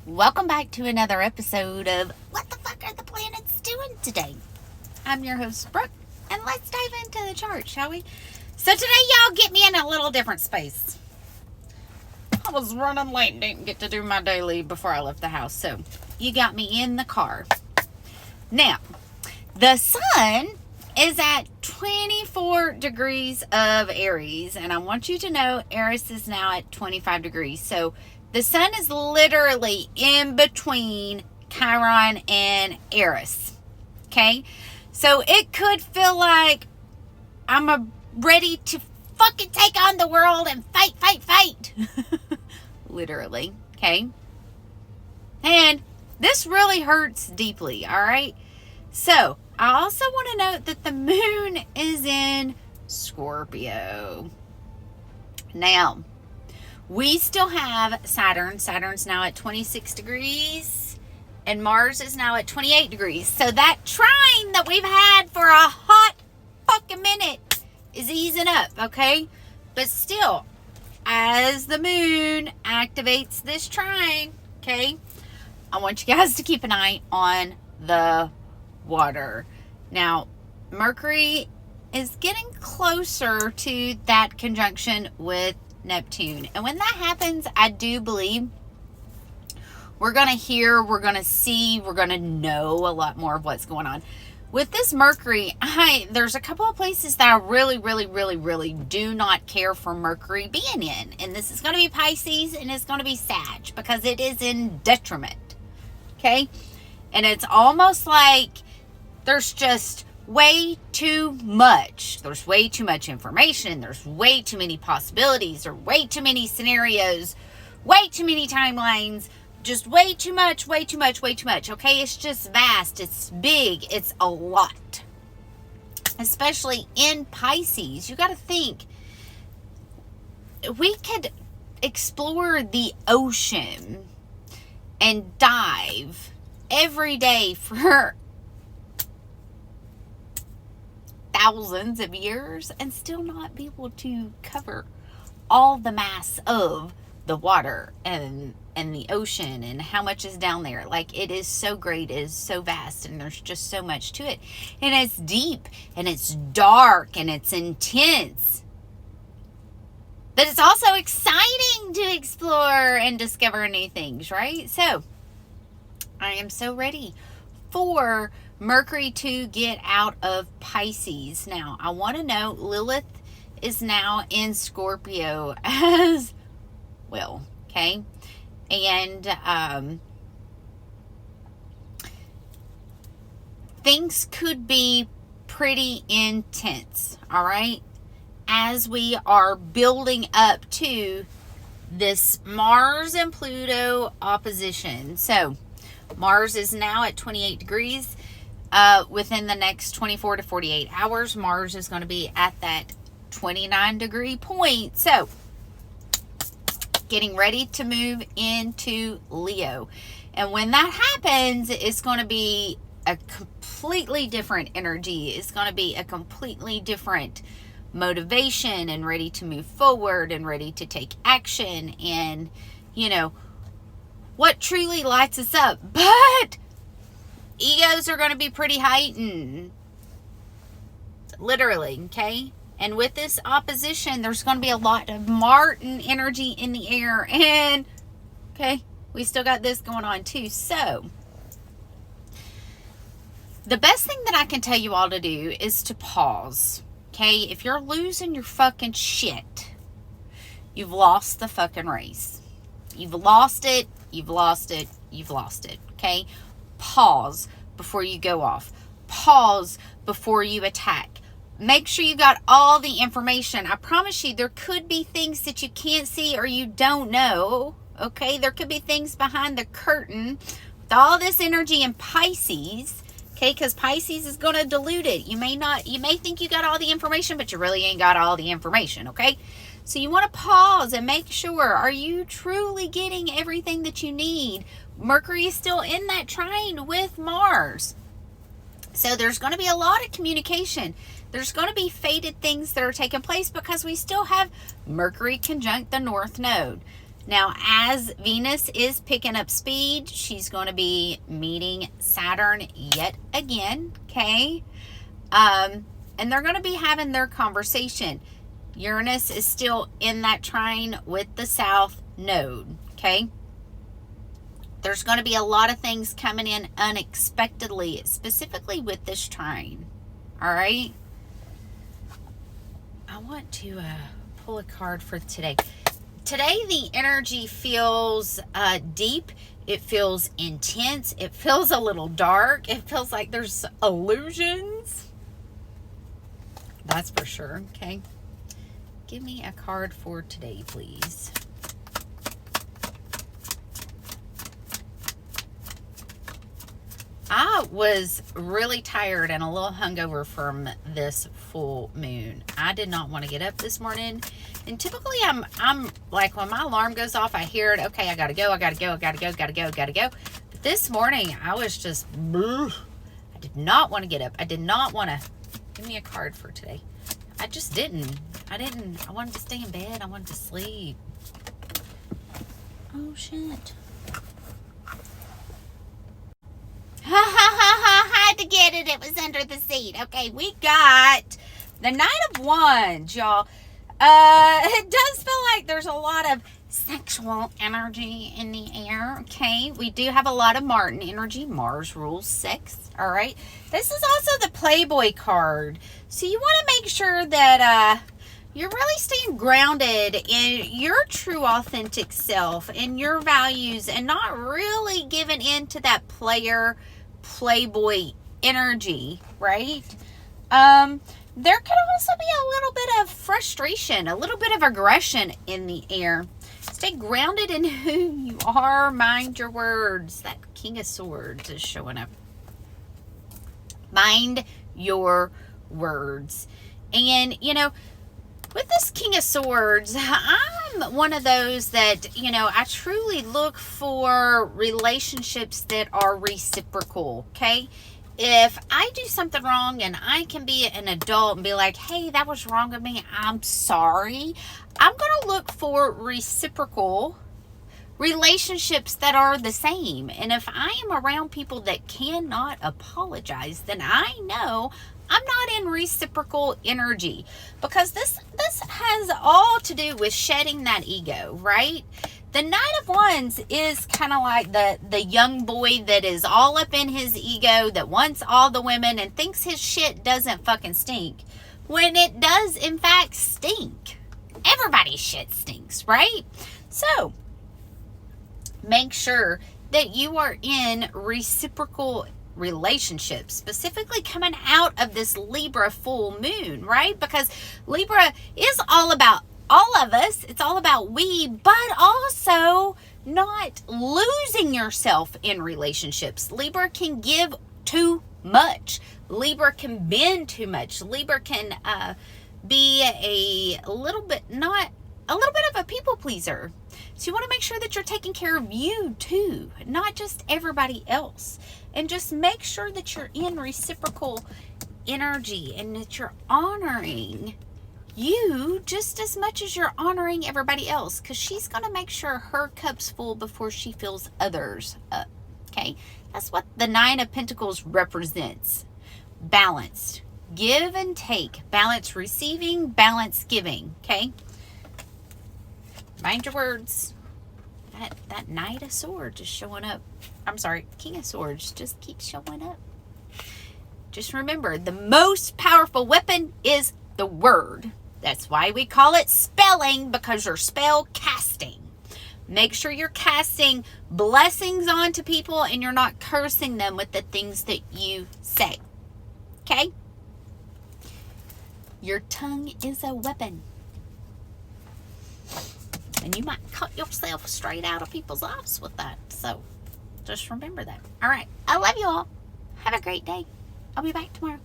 Welcome back to another episode of What the Fuck Are the Planets Doing Today? I'm your host, Brooke, and let's dive into the chart, shall we? So today, y'all, get me in a little different space. I was running late, didn't get to do my daily before I left the house, so you got me in the car. Now, the sun is at 24 degrees of Aries, and I want you to know Aries is now at 25 degrees, so the sun is literally in between Chiron and Aries, okay? So it could feel like I'm ready to fucking take on the world and fight. Literally, okay? And this really hurts deeply, all right? So I also want to note that the moon is in Scorpio. Now, we still have Saturn. Saturn's now at 26 degrees. And Mars is now at 28 degrees. So that trine that we've had for a hot fucking minute is easing up, okay? But still, as the moon activates this trine, okay, I want you guys to keep an eye on the water. Now, Mercury is getting closer to that conjunction with Neptune. And when that happens, I do believe we're going to hear, we're going to see, we're going to know a lot more of what's going on. With this Mercury, there's a couple of places that I really do not care for Mercury being in. And this is going to be Pisces and it's going to be Sag because it is in detriment. Okay? And it's almost like there's just way too much. There's way too much information. There's way too many possibilities. Or way too many scenarios. Way too many timelines. Just way too much. Okay? It's just vast. It's big. It's a lot. Especially in Pisces. You got to think. We could explore the ocean and dive every day for thousands of years and still not be able to cover all the mass of the water and the ocean and how much is down there. Like, it is so great, it is so vast, and there's just so much to it, and it's deep and it's dark and it's intense, but it's also exciting to explore and discover new things, right? So I am so ready for Mercury to get out of Pisces. Now, I want to note Lilith is now in Scorpio as well, okay? And things could be pretty intense, all right? As we are building up to this Mars and Pluto opposition. So, Mars is now at 28 degrees. Within the next 24 to 48 hours, Mars is going to be at that 29 degree point. So, getting ready to move into Leo. And when that happens, it's going to be a completely different energy. It's going to be a completely different motivation and ready to move forward and ready to take action and, you know, what truly lights us up. But egos are going to be pretty heightened. Literally, okay? And with this opposition, there's going to be a lot of Martin energy in the air. And, okay, we still got this going on too. So, the best thing that I can tell you all to do is to pause. Okay? If you're losing your fucking shit, you've lost the fucking race. You've lost it. Okay? Pause before you go off. Pause before you attack. Make sure you got all the information. I promise you, there could be things that you can't see or you don't know. Okay? There could be things behind the curtain with all this energy in Pisces. Okay? Because Pisces is going to dilute it. You may think you got all the information, but you really ain't got all the information. Okay? So you want to pause and make sure, are you truly getting everything that you need? Mercury is still in that trine with Mars. So there's going to be a lot of communication. There's going to be fated things that are taking place because we still have Mercury conjunct the North Node. Now, as Venus is picking up speed, she's going to be meeting Saturn yet again, okay? And they're going to be having their conversation. Uranus is still in that trine with the South Node, okay? There's going to be a lot of things coming in unexpectedly, specifically with this trine, all right? I want to pull a card for today. Today, the energy feels deep. It feels intense. It feels a little dark. It feels like there's illusions. That's for sure, okay? Give me a card for today, please. I was really tired and a little hungover from this full moon. I did not want to get up this morning. And typically I'm like, when my alarm goes off, I hear it. Okay, I gotta go, I gotta go, I gotta go, gotta go, gotta go. But this morning, I was just, I did not want to get up. I did not want to. Give me a card for today. I just didn't. I wanted to stay in bed. I wanted to sleep. Oh, shit. Had to get it. It was under the seat. Okay, we got the Knight of Wands, y'all. It does feel like there's a lot of sexual energy in the air, okay? We do have a lot of Martin energy. Mars rules sex, all right? This is also the Playboy card. So you want to make sure that you're really staying grounded in your true authentic self and your values and not really giving in to that Playboy energy, right? There could also be a little bit of frustration, a little bit of aggression in the air. Stay grounded in who you are. Mind your words. That King of Swords is showing up. Mind your words. And, you know, with this King of Swords, I'm one of those that, you know, I truly look for relationships that are reciprocal, okay? If I do something wrong and I can be an adult and be like, hey, that was wrong with me, I'm sorry. I'm going to look for reciprocal relationships that are the same. And if I am around people that cannot apologize, then I know I'm not in reciprocal energy, because this has all to do with shedding that ego, right? The Knight of Wands is kind of like the young boy that is all up in his ego, that wants all the women and thinks his shit doesn't fucking stink, when it does in fact stink. Everybody's shit stinks, right? So make sure that you are in reciprocal relationships, specifically coming out of this Libra full moon, right? Because Libra is all about all of us. It's all about we, but also not losing yourself in relationships. Libra can give too much. Libra can bend too much. Libra can be a little bit of a people pleaser. So you want to make sure that you're taking care of you too, not just everybody else. And just make sure that you're in reciprocal energy and that you're honoring you just as much as you're honoring everybody else, because she's going to make sure her cup's full before she fills others up, okay? That's what the Nine of Pentacles represents. Balanced. Give and take. Balance receiving, balance giving, okay? Mind your words. That Knight of Swords is showing up. I'm sorry, King of Swords just keeps showing up. Just remember, the most powerful weapon is the word. That's why we call it spelling, because you're spell casting. Make sure you're casting blessings onto people and you're not cursing them with the things that you say. Okay? Your tongue is a weapon. And you might cut yourself straight out of people's lives with that. So just remember that. All right. I love you all. Have a great day. I'll be back tomorrow.